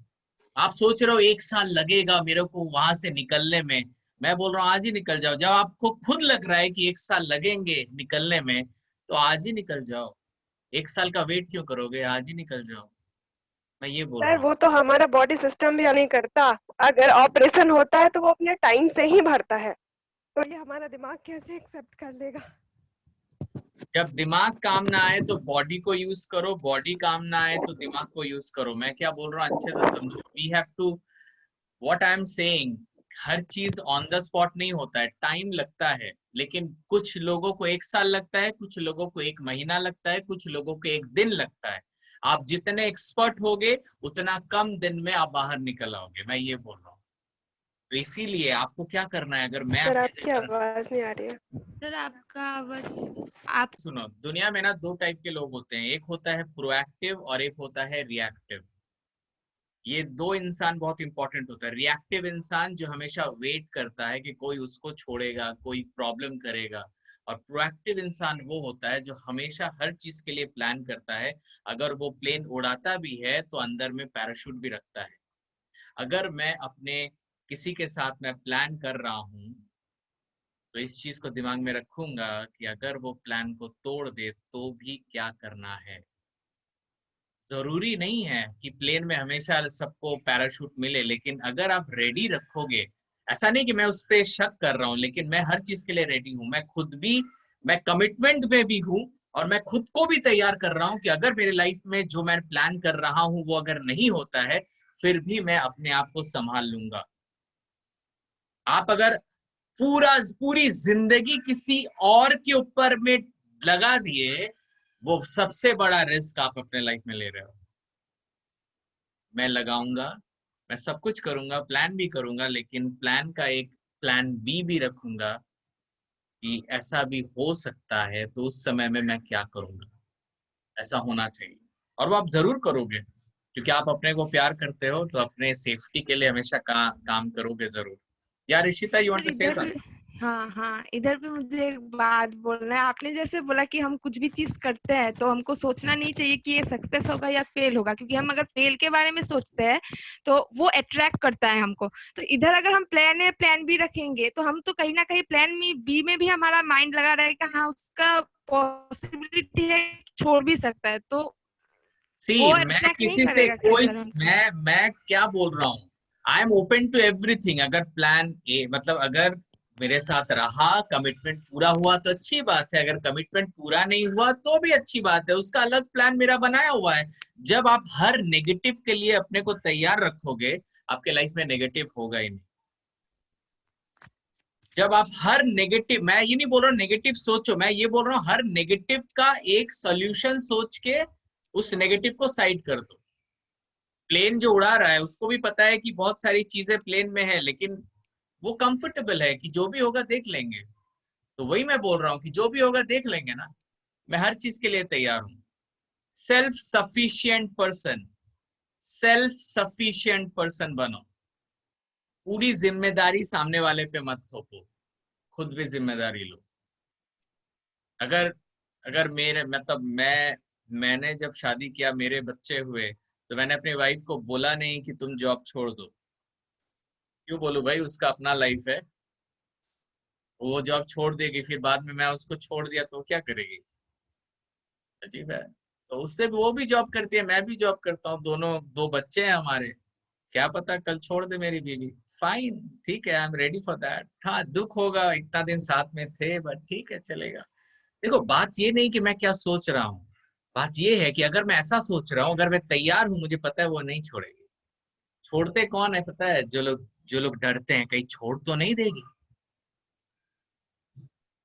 आप सोच रहे हो एक साल लगेगा मेरे को वहां से निकलने में, मैं बोल रहा हूँ आज ही निकल जाओ। जब आपको खुद लग रहा है कि एक साल लगेंगे निकलने में, तो आज ही निकल जाओ। एक साल का वेट क्यों करोगे, आज ही निकल जाओ, मैं ये बोल सर रहा हूँ। वो तो हमारा बॉडी सिस्टम भी नहीं करता। अगर ऑपरेशन होता है तो वो अपने टाइम से ही भरता है, तो ये हमारा दिमाग कैसे एक्सेप्ट कर लेगा? जब दिमाग काम ना आए तो बॉडी को यूज करो, बॉडी काम ना आए तो दिमाग को यूज करो। मैं क्या बोल रहा हूँ अच्छे से समझो। We have to, what I am saying, हर चीज ऑन द स्पॉट नहीं होता है, टाइम लगता है। लेकिन कुछ लोगों को एक साल लगता है, कुछ लोगों को एक महीना लगता है, कुछ लोगों को एक दिन लगता है। आप जितने एक्सपर्ट होगे उतना कम दिन में आप बाहर निकल आओगे, मैं ये बोल रहा हूँ। तो इसीलिए आपको क्या करना है, अगर मैं सर आपकी आपकी जगह, आवाज नहीं आ रही है। सर आपका आवाज आप सुनो, दुनिया में ना दो टाइप के लोग होते हैं, एक होता है प्रोएक्टिव और एक होता है रिएक्टिव। ये दो इंसान बहुत इंपॉर्टेंट होता है। रिएक्टिव इंसान जो हमेशा वेट करता है कि कोई उसको छोड़ेगा, कोई प्रॉब्लम करेगा। और प्रोएक्टिव इंसान वो होता है जो हमेशा हर चीज के लिए प्लान करता है। अगर वो प्लेन उड़ाता भी है तो अंदर में पैराशूट भी रखता है। अगर मैं अपने किसी के साथ मैं प्लान कर रहा हूँ, तो इस चीज को दिमाग में रखूंगा कि अगर वो प्लान को तोड़ दे तो भी क्या करना है। जरूरी नहीं है कि प्लेन में हमेशा सबको पैराशूट मिले, लेकिन अगर आप रेडी रखोगे, ऐसा नहीं कि मैं उस पर शक कर रहा हूँ, लेकिन मैं हर चीज के लिए रेडी हूँ। मैं खुद भी, मैं कमिटमेंट में भी हूँ, और मैं खुद को भी तैयार कर रहा हूँ कि अगर मेरी लाइफ में जो मैं प्लान कर रहा हूँ वो अगर नहीं होता है, फिर भी मैं अपने आप को संभाल लूंगा। आप अगर पूरी जिंदगी किसी और के ऊपर में लगा दिए, वो सबसे बड़ा रिस्क आप अपने लाइफ में ले रहे हो। मैं लगाऊंगा, मैं सब कुछ करूंगा, प्लान भी करूंगा, लेकिन प्लान का एक प्लान बी भी रखूंगा कि ऐसा भी हो सकता है, तो उस समय में मैं क्या करूंगा। ऐसा होना चाहिए, और वो आप जरूर करोगे, क्योंकि आप अपने को प्यार करते हो, तो अपने सेफ्टी के लिए हमेशा काम करोगे जरूर। यार Rishita, you want sir to say इधर पे, समथिंग? हाँ हाँ, इधर पे मुझे एक बात बोलना है। आपने जैसे बोला कि हम कुछ भी चीज करते हैं तो हमको सोचना नहीं चाहिए कि ये सक्सेस होगा या फेल होगा, क्योंकि हम अगर फेल के बारे में सोचते हैं तो वो अट्रैक्ट करता है हमको। तो इधर अगर हम प्लान ए प्लान बी रखेंगे तो हम तो कहीं ना कहीं प्लान बी में भी हमारा माइंड लगा रहेगा, हाँ उसका पॉसिबिलिटी है, छोड़ भी सकता है, तो सी, वो मैं अट्रैक्ट नहीं किसी से करेगा क्या कोई, सर हमको? मैं क्या बोल रहा हूँ, I am open to everything. अगर प्लान ए, मतलब अगर मेरे साथ रहा, कमिटमेंट पूरा हुआ तो अच्छी बात है, अगर कमिटमेंट पूरा नहीं हुआ तो भी अच्छी बात है, उसका अलग प्लान मेरा बनाया हुआ है। जब आप हर नेगेटिव के लिए अपने को तैयार रखोगे, आपके लाइफ में नेगेटिव होगा ही नहीं। जब आप हर नेगेटिव, मैं ये नहीं बोल रहा हूँ नेगेटिव सोचो, मैं ये बोल रहा हूँ हर नेगेटिव का एक सोल्यूशन सोच के उस नेगेटिव को साइड कर दो। प्लेन जो उड़ा रहा है उसको भी पता है कि बहुत सारी चीजें प्लेन में है, लेकिन वो कंफर्टेबल है कि जो भी होगा देख लेंगे। तो वही मैं बोल रहा हूँ कि जो भी होगा देख लेंगे ना। मैं हर चीज के लिए तैयार हूँ। Self sufficient person, self sufficient person बनो। पूरी जिम्मेदारी सामने वाले पे मत थोपो, खुद भी जिम्मेदारी लो। अगर अगर मेरे, मतलब मैंने जब शादी किया, मेरे बच्चे हुए, तो मैंने अपनी वाइफ को बोला नहीं कि तुम जॉब छोड़ दो। क्यों बोलूं भाई, उसका अपना लाइफ है, वो जॉब छोड़ देगी, फिर बाद में मैं उसको छोड़ दिया तो क्या करेगी? अजीब है। तो उससे वो भी जॉब करती है, मैं भी जॉब करता हूँ, दोनों दो बच्चे हैं हमारे। क्या पता कल छोड़ दे मेरी बीवी, फाइन, ठीक है, I am ready for that. हाँ दुख होगा, इतना दिन साथ में थे, बट ठीक है, चलेगा। देखो बात ये नहीं कि मैं क्या सोच रहा हूँ, बात ये है कि अगर मैं ऐसा सोच रहा हूँ, अगर मैं तैयार हूँ, मुझे पता है वो नहीं छोड़ेगी। छोड़ते कौन है पता है? जो लोग डरते हैं कहीं छोड़ तो नहीं देगी।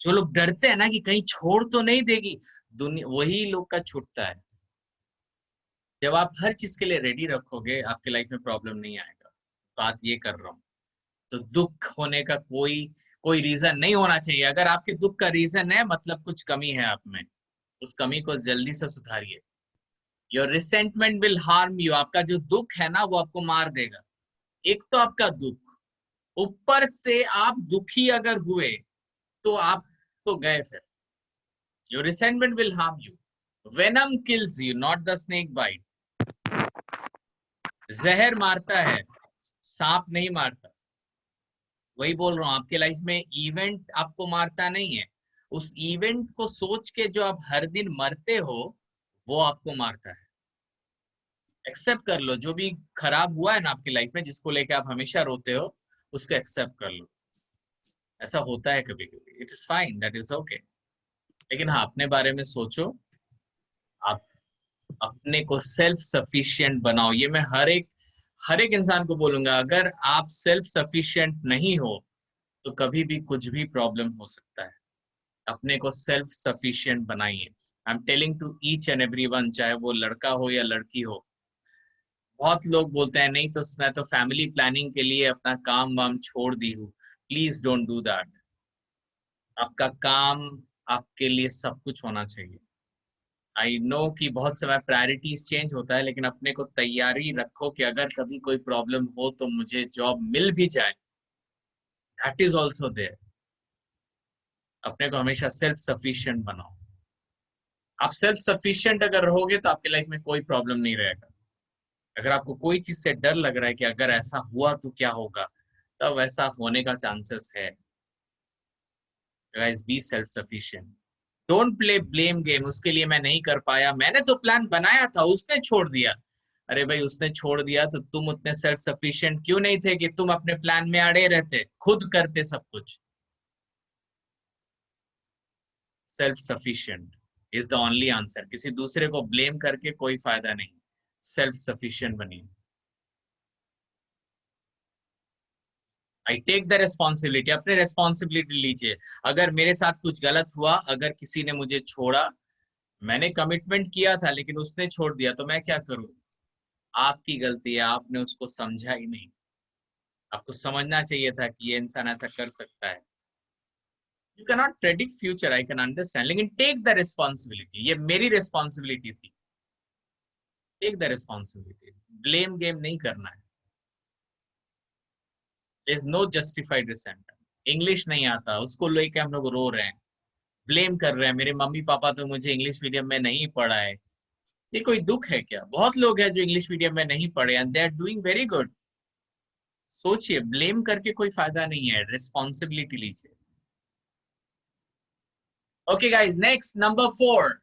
जो लोग डरते हैं ना कि कहीं छोड़ तो नहीं देगी, दुनिया वही लोग का छूटता है। जब आप हर चीज के लिए रेडी रखोगे, आपके लाइफ में प्रॉब्लम नहीं आएगा। बात ये कर रहा हूँ। तो दुख होने का कोई कोई रीजन नहीं होना चाहिए। अगर आपके दुख का रीजन है, मतलब कुछ कमी है आप में, उस कमी को जल्दी से सुधारिए। Your resentment will harm you, आपका जो दुख है ना वो आपको मार देगा। एक तो आपका दुख, ऊपर से आप दुखी अगर हुए तो आप तो गए फिर। Your resentment will harm you, venom kills you not the snake bite. जहर मारता है, सांप नहीं मारता। वही बोल रहा हूं, आपके लाइफ में इवेंट आपको मारता नहीं है, उस इवेंट को सोच के जो आप हर दिन मरते हो वो आपको मारता है। एक्सेप्ट कर लो, जो भी खराब हुआ है ना आपकी लाइफ में, जिसको लेके आप हमेशा रोते हो, उसको एक्सेप्ट कर लो। ऐसा होता है कभी कभी, it is fine, that is okay. लेकिन हाँ, अपने बारे में सोचो, आप अपने को सेल्फ सफिशिएंट बनाओ। ये मैं हर एक इंसान को बोलूंगा, अगर आप सेल्फ सफिशिएंट नहीं हो तो कभी भी कुछ भी प्रॉब्लम हो सकता है। अपने को सेल्फ सफिशिएंट बनाइए। I am telling to each and everyone, चाहे वो लड़का हो या लड़की हो। बहुत लोग बोलते हैं नहीं तो मैं तो फैमिली प्लानिंग के लिए अपना काम वाम छोड़ दी हूँ। Please don't do that. आपका काम आपके लिए सब कुछ होना चाहिए। आई नो कि बहुत समय प्रायोरिटीज चेंज होता है, लेकिन अपने को तैयारी रखो कि अगर कभी कोई प्रॉब्लम हो तो मुझे जॉब मिल भी जाए, दैट इज ऑल्सो देयर। अपने को हमेशा सेल्फ सफिशिएंट बनाओ। आप सेल्फ सफिशिएंट अगर रहोगे तो आपकी लाइफ में कोई प्रॉब्लम नहीं रहेगा। अगर आपको कोई चीज से डर लग रहा है कि अगर ऐसा हुआ तो क्या होगा, तब ऐसा होने का चांसेस है। Guys, be self sufficient. Don't play blame game, उसके लिए मैं नहीं कर पाया, मैंने तो प्लान बनाया था, उसने छोड़ दिया। अरे भाई, उसने छोड़ दिया तो तुम उतने सेल्फ सफिशिएंट क्यों नहीं थे कि तुम अपने प्लान में अड़े रहते, खुद करते सब कुछ। Self sufficient is the only answer. किसी दूसरे को ब्लेम करके कोई फायदा नहीं। सेल्फ सफिशिएंट बनिए। आई टेक द रेस्पॉन्सिबिलिटी, अपने रेस्पॉन्सिबिलिटी लीजिए। अगर मेरे साथ कुछ गलत हुआ, अगर किसी ने मुझे छोड़ा, मैंने कमिटमेंट किया था लेकिन उसने छोड़ दिया, तो मैं क्या करूं? आपकी गलती है, आपने उसको समझा ही नहीं। आपको समझना चाहिए था कि ये इंसान ऐसा कर सकता है। You can not predict future, I can understand, लेकिन टेक द रिस्पॉन्सिबिलिटी। ये मेरी रिस्पॉन्सिबिलिटी थी। Take the responsibility, blame game नहीं करना है। There is no justified resentment। English नहीं आता, उसको लेके हम लोग रो रहे हैं, ब्लेम कर रहे हैं, मेरे मम्मी पापा तो मुझे इंग्लिश मीडियम में नहीं पढ़ा है। ये कोई दुख है क्या? बहुत लोग हैं जो इंग्लिश मीडियम में नहीं पढ़े and they are doing very good. सोचिए, ब्लेम करके कोई फायदा नहीं है, रिस्पॉन्सिबिलिटी लीजिए। Okay guys, next number 4,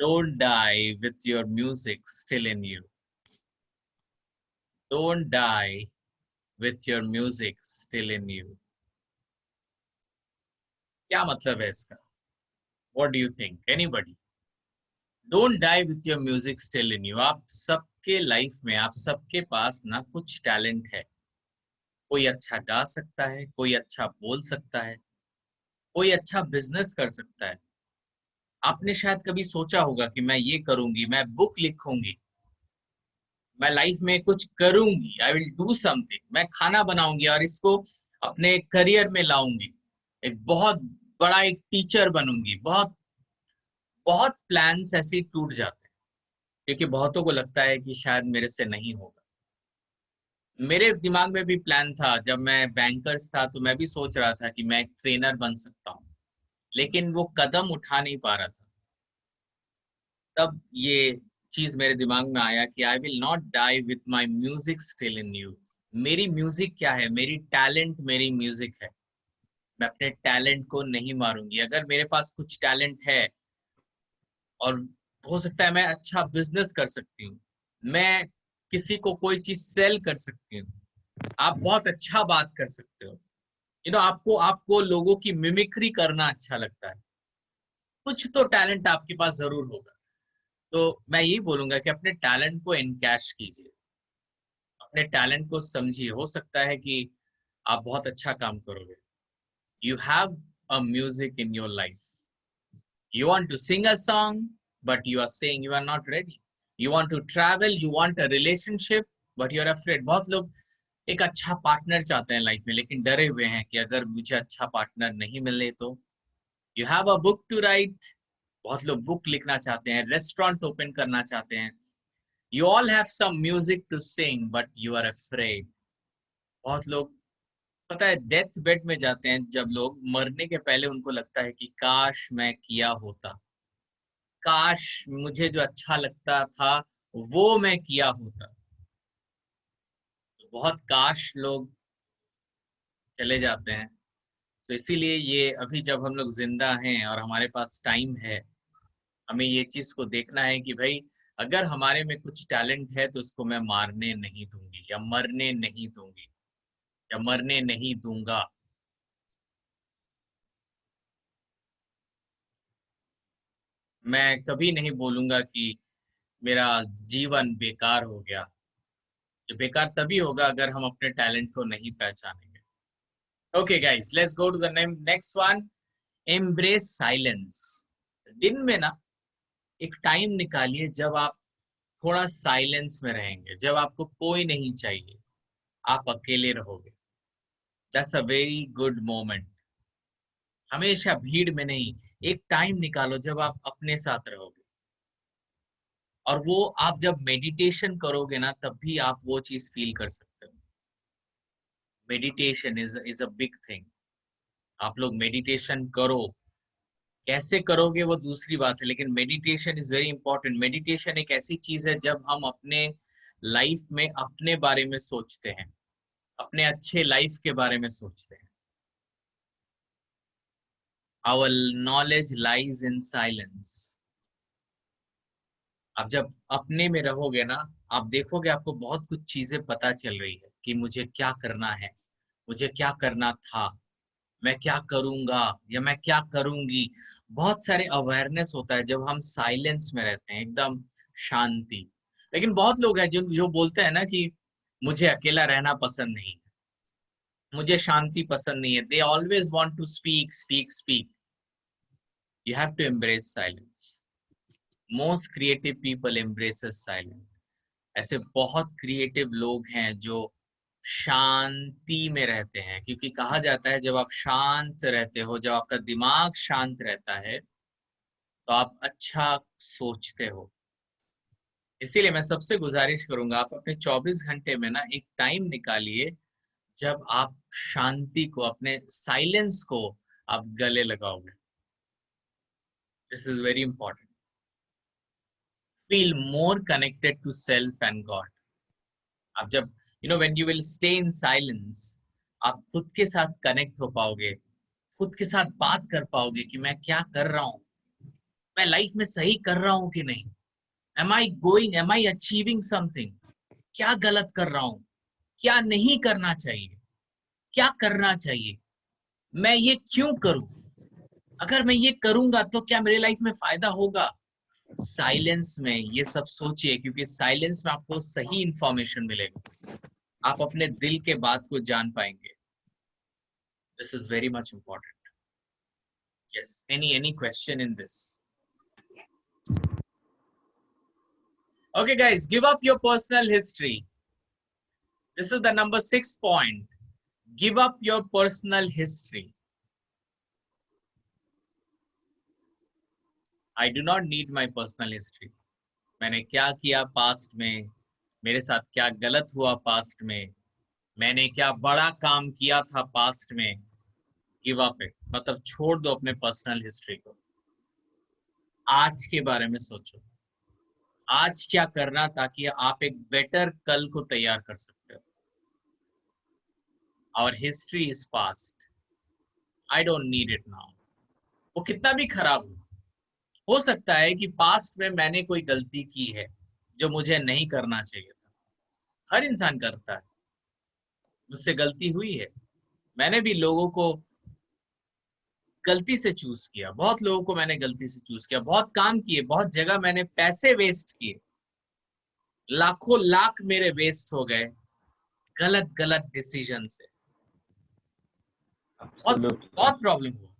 don't die with your music still in you. Don't die with your music still in you। क्या मतलब है इसका? What do you think? Anybody? Don't die with your music still in you। आप सबके life में, आप सबके पास ना कुछ टैलेंट है। कोई अच्छा गा सकता है, कोई अच्छा बोल सकता है, कोई अच्छा बिजनेस कर सकता है। आपने शायद कभी सोचा होगा कि मैं ये करूंगी, मैं बुक लिखूंगी, मैं लाइफ में कुछ करूंगी, आई विल डू समथिंग, मैं खाना बनाऊंगी और इसको अपने करियर में लाऊंगी, एक बहुत बड़ा एक टीचर बनूंगी। बहुत बहुत प्लान्स ऐसे ही टूट जाते हैं क्योंकि बहुतों को लगता है कि शायद मेरे से नहीं होगा। मेरे दिमाग में भी प्लान था, जब मैं बैंकर्स था तो मैं भी सोच रहा था कि मैं एक ट्रेनर बन सकता हूँ, लेकिन वो कदम उठा नहीं पा रहा था। तब ये चीज मेरे दिमाग में आया कि I will not die with my music still in you. मेरी म्यूजिक क्या है? मेरी टैलेंट मेरी म्यूजिक है। मैं अपने टैलेंट को नहीं मारूंगी। अगर मेरे पास कुछ टैलेंट है और हो सकता है मैं अच्छा बिजनेस कर सकती हूँ, मैं किसी को कोई चीज सेल कर सकती हूँ, आप बहुत अच्छा बात कर सकते हो, आपको आपको लोगों की मिमिक्री करना अच्छा लगता है, कुछ तो टैलेंट आपके पास जरूर होगा। तो मैं यही बोलूंगा कि अपने टैलेंट को एनकैश कीजिए, अपने टैलेंट को समझिए। हो सकता है कि आप बहुत अच्छा काम करोगे। You have a music in your life. You want to sing a song, but you are saying you are not ready. You want to travel, you want a relationship, but you are afraid। बहुत लोग एक अच्छा partner चाहते हैं life में, लेकिन डरे हुए हैं कि अगर मुझे अच्छा पार्टनर नहीं मिले तो। You have a book to write, बहुत लोग बुक लिखना चाहते हैं, रेस्टोरेंट ओपन करना चाहते हैं. You all have some music to sing, but you are afraid. बहुत लोग, पता है, डेथ बेड में जाते हैं जब लोग, मरने के पहले उनको लगता है कि काश मैं किया होता, काश मुझे जो अच्छा लगता था वो मैं किया होता. बहुत काश लोग चले जाते हैं. तो इसीलिए ये अभी जब हम लोग जिंदा हैं और हमारे पास टाइम है, हमें ये चीज को देखना है कि भाई अगर हमारे में कुछ टैलेंट है तो उसको मैं मारने नहीं दूंगी, या मरने नहीं दूंगी, या मरने नहीं दूंगा. मैं कभी नहीं बोलूंगा कि मेरा जीवन बेकार हो गया. ये बेकार तभी होगा अगर हम अपने टैलेंट को नहीं पहचानेंगे. Okay guys, let's go to the next one. Embrace silence. दिन में ना एक टाइम निकालिए जब आप थोड़ा साइलेंस में रहेंगे, जब आपको कोई नहीं चाहिए, आप अकेले रहोगे. That's a very good moment. हमेशा भीड़ में नहीं, एक टाइम निकालो जब आप अपने साथ रहोगे. और वो आप जब मेडिटेशन करोगे ना, तब भी आप वो चीज फील कर सकते हो. Meditation is a big thing. आप लोग मेडिटेशन करो, कैसे करोगे वो दूसरी बात है, लेकिन meditation is very important. Meditation एक ऐसी चीज है जब हम अपने लाइफ में अपने बारे में सोचते हैं, अपने अच्छे लाइफ के बारे में सोचते हैं. Our knowledge lies in silence. आप जब अपने में रहोगे ना, आप देखोगे आपको बहुत कुछ चीजें पता चल रही है कि मुझे क्या करना है, मुझे क्या करना था, मैं क्या करूंगा या मैं क्या करूंगी. बहुत सारे अवेयरनेस होता है जब हम साइलेंस में रहते हैं, एकदम शांति. लेकिन बहुत लोग हैं जो बोलते हैं ना कि मुझे अकेला रहना पसंद नहीं, मुझे शांति पसंद नहीं है. They always want to speak speak speak. You have to embrace silence. Most creative people embraces silence. ऐसे बहुत क्रिएटिव लोग हैं जो शांति में रहते हैं, क्योंकि कहा जाता है जब आप शांत रहते हो, जब आपका दिमाग शांत रहता है, तो आप अच्छा सोचते हो. इसीलिए मैं सबसे गुजारिश करूंगा, आप अपने 24 घंटे में ना एक टाइम निकालिए जब आप शांति को, अपने साइलेंस को आप गले लगाओगे. This is very important. Feel more connected to self and god. आप जब when you will stay in silence, आप खुद के साथ कनेक्ट हो पाओगे, खुद के साथ बात कर पाओगे कि मैं क्या कर रहा हूं, मैं लाइफ में सही कर रहा हूं कि नहीं, am I achieving something, क्या गलत कर रहा हूं, क्या नहीं करना चाहिए, क्या करना चाहिए, मैं ये क्यों करूं, अगर मैं ये करूंगा तो क्या मेरे लाइफ में फायदा होगा. साइलेंस में ये सब सोचिए, क्योंकि साइलेंस में आपको सही इंफॉर्मेशन मिलेगा, आप अपने दिल के बात को जान पाएंगे. This is very much important. Yes, any question in this? Okay guys, give up your personal history. This is the number 6 point. Give up your personal history. I do not need my personal history. मैंने क्या किया past में, मेरे साथ क्या गलत हुआ past में, मैंने क्या बड़ा काम किया था पास्ट में. गिव अप इट, मतलब छोड़ दो अपने पर्सनल हिस्ट्री को. आज के बारे में सोचो, आज क्या करना ताकि आप एक बेटर कल को तैयार कर सकते हो. Our history is past. I don't need it now. वो कितना भी खराब हो सकता है कि पास्ट में मैंने कोई गलती की है जो मुझे नहीं करना चाहिए था. हर इंसान करता है, मुझसे गलती हुई है. मैंने भी लोगों को गलती से चूज किया, बहुत लोगों को मैंने गलती से चूज किया, बहुत काम किए, बहुत जगह मैंने पैसे वेस्ट किए, लाखों लाख मेरे वेस्ट हो गए गलत डिसीजन से. बहुत प्रॉब्लम हुआ.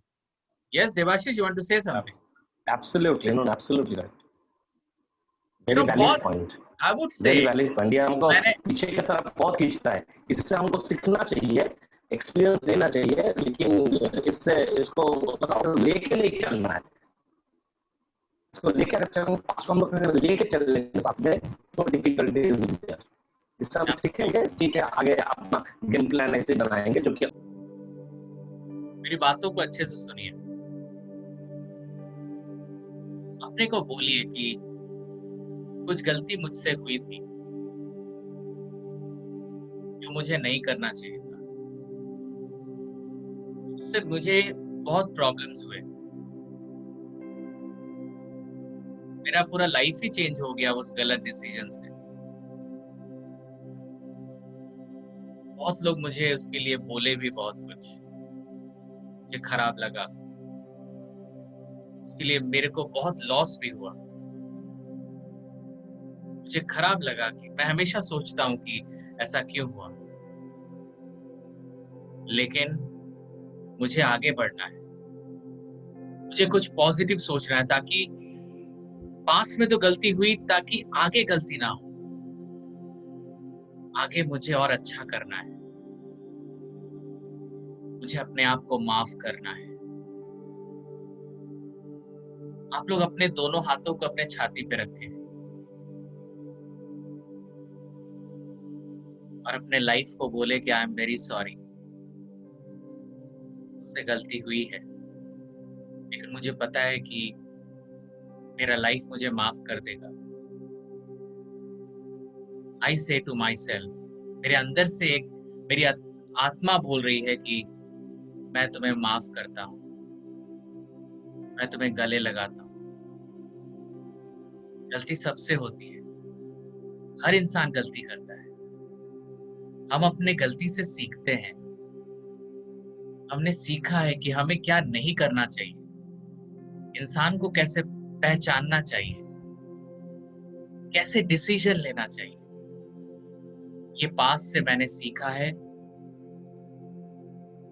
Yes Devashish, you want to say something? Absolutely, no, absolutely right. Very valid point. I would say very valid point. ये हमको पीछे की तरफ बहुत खींचता है. इससे हमको सीखना चाहिए, एक्सपीरियंस देना चाहिए, लेकिन इसको लेके नहीं चलना है. इसको लेके अगर पास हम लोग लेके चल लेंगे साथ में तो डिफिकल्टी इससे हम सीखेंगे, ठीक है, आगे अपना गेम प्लान ऐसे बनाएंगे जो कि मेरी बातों को अच्छे से सुनिए। अपने को बोलिए कि कुछ गलती मुझसे हुई थी जो मुझे नहीं करना चाहिए था, उससे मुझे बहुत प्रॉब्लम्स हुए, मेरा पूरा लाइफ ही चेंज हो गया उस गलत डिसीजन से। बहुत लोग मुझे उसके लिए बोले भी बहुत कुछ, मुझे खराब लगा, उसके लिए मेरे को बहुत लॉस भी हुआ। मुझे खराब लगा कि मैं हमेशा सोचता हूं कि ऐसा क्यों हुआ, लेकिन मुझे आगे बढ़ना है, मुझे कुछ पॉजिटिव सोचना है ताकि पास में तो गलती हुई ताकि आगे गलती ना हो, आगे मुझे और अच्छा करना है, मुझे अपने आप को माफ करना है। आप लोग अपने दोनों हाथों को अपने छाती पे रखें और अपने लाइफ को बोले कि आई एम वेरी सॉरी, मुझसे गलती हुई है, लेकिन मुझे पता है कि मेरा लाइफ मुझे माफ कर देगा। आई से टू माई सेल्फ, मेरे अंदर से एक मेरी आत्मा बोल रही है कि मैं तुम्हें माफ करता हूं, मैं तुम्हें गले लगाता हूं। गलती सबसे होती है, हर इंसान गलती करता है। हम अपने गलती से सीखते हैं। हमने सीखा है कि हमें क्या नहीं करना चाहिए, इंसान को कैसे पहचानना चाहिए, कैसे डिसीजन लेना चाहिए। ये पास्ट से मैंने सीखा है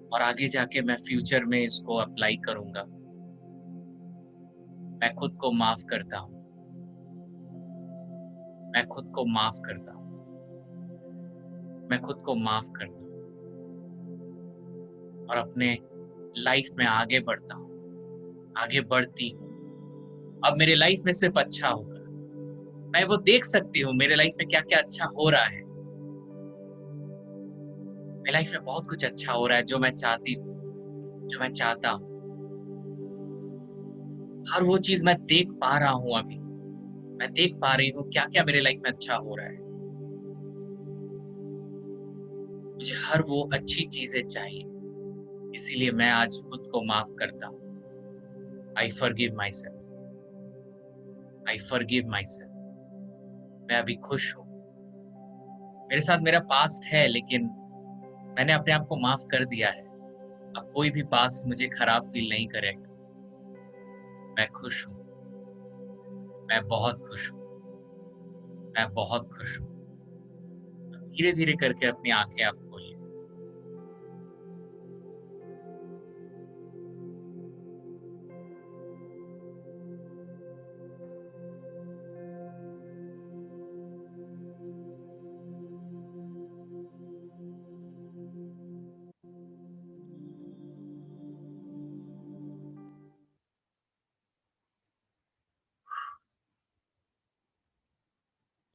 और आगे जाके मैं फ्यूचर में इसको अप्लाई करूंगा। मैं खुद को माफ करता हूं, मैं खुद को माफ करता हूं, मैं खुद को माफ करता हूं और अपने लाइफ में आगे बढ़ता हूं, आगे बढ़ती हूं। अब मेरे लाइफ में सिर्फ अच्छा होगा, मैं वो देख सकती हूँ मेरे लाइफ में क्या क्या अच्छा हो रहा है। मेरी लाइफ में बहुत कुछ अच्छा हो रहा है जो मैं चाहती हूँ, जो मैं चाहता हूँ। हर वो चीज मैं देख पा रहा हूँ, अभी मैं देख पा रही हूँ क्या क्या मेरे लाइफ में अच्छा हो रहा है। मुझे हर वो अच्छी चीजें चाहिए, इसीलिए मैं आज खुद को माफ करता हूँ। I forgive my self, I forgive my self. मैं अभी खुश हूँ। मेरे साथ मेरा पास्ट है, लेकिन मैंने अपने आप को माफ कर दिया है। अब कोई भी पास्ट मुझे खराब फील नहीं करेगा। मैं खुश हूँ, मैं बहुत खुश हूँ, मैं बहुत खुश हूँ। धीरे धीरे करके अपनी आंखें आप खोलिए।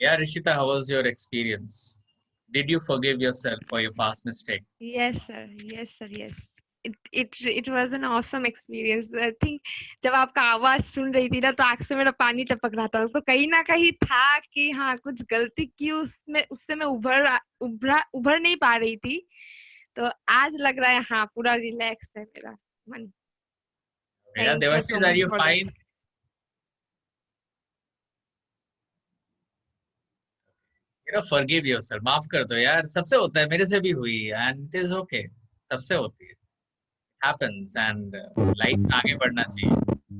Yeah, Rishita, how was your experience? Did you forgive yourself for your past mistake? Yes, sir. Yes, sir. Yes. It was an awesome experience. I think जब आपका आवाज सुन रही थी ना तो आंख से मेरा पानी टपक रहा था। तो कहीं ना कहीं था कि हाँ कुछ गलती की उससे मैं उभर नहीं पा रही थी। तो आज लग रहा है हाँ पूरा रिलैक्स है मेरा मन। Yeah, Thank you so Devashish, are much you for that. fine? Forgive yourself, माफ कर दो यार। सबसे होता है, मेरे से भी हुई, and it is okay, सबसे होती है, happens, and लाइफ में आगे बढ़ना चाहिए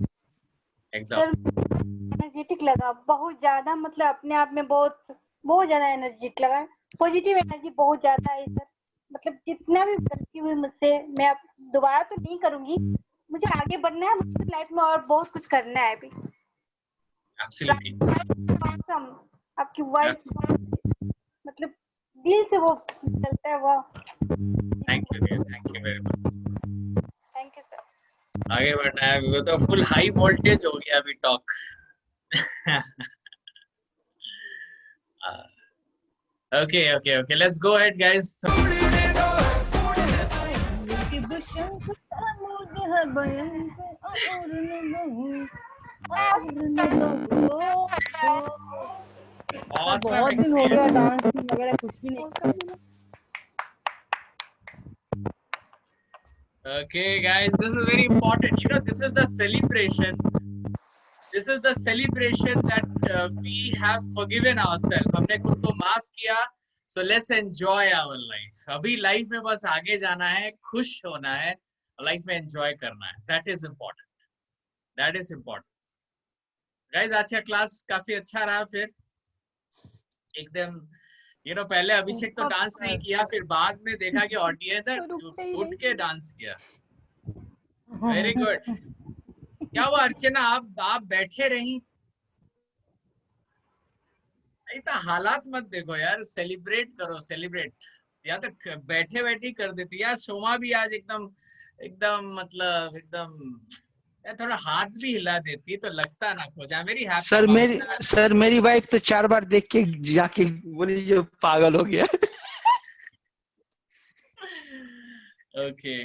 एकदम। एनर्जेटिक लगा बहुत ज्यादा, मतलब अपने आप में बहुत ज्यादा एनर्जेटिक लगा। पॉजिटिव एनर्जी बहुत ज्यादा है सर। मतलब जितना भी गलती हुई मुझसे, मैं अब दोबारा तो नहीं करूंगी। मुझे आगे बढ़ना है, मुझे लाइफ में और बहुत कुछ करना है अभी। Absolutely. Awesome. आपकी वाइफ मतलब दिल से वो चलता है वो। Thank you dear, thank you very much. Thank you sir. आगे बढ़ना है, वो तो फुल हाई वोल्टेज हो गया अभी talk. Okay. Let's go ahead, guys. Awesome बहुत दिन हो गया experience. डांस वगैरह कुछ भी नहीं। Okay, guys, this is very important. You know, this is the celebration. This is the celebration that we have forgiven ourselves. हमने खुद को माफ किया. So let's enjoy our life. अभी लाइफ में बस आगे जाना है, खुश होना है, लाइफ में एंजॉय करना है. That is important. That is important. Guys, आज का क्लास काफी अच्छा रहा. फिर एकदम पहले अभिषेक तो डांस नहीं किया, फिर बाद में देखा कि ऑडियंस उठ के डांस किया. Very good. क्या हुआ अर्चना, आप बैठे रही? नहीं तो हालात मत देखो यार, सेलिब्रेट करो, सेलिब्रेट. या तो बैठे बैठे कर देती यार. सोमा भी आज एकदम मतलब एकदम थोड़ा हाथ भी हिला देती तो लगता ना खोजा. मेरी सर मेरी वाइफ तो 4 बार देख के जाके बोली जो पागल हो गया. ओके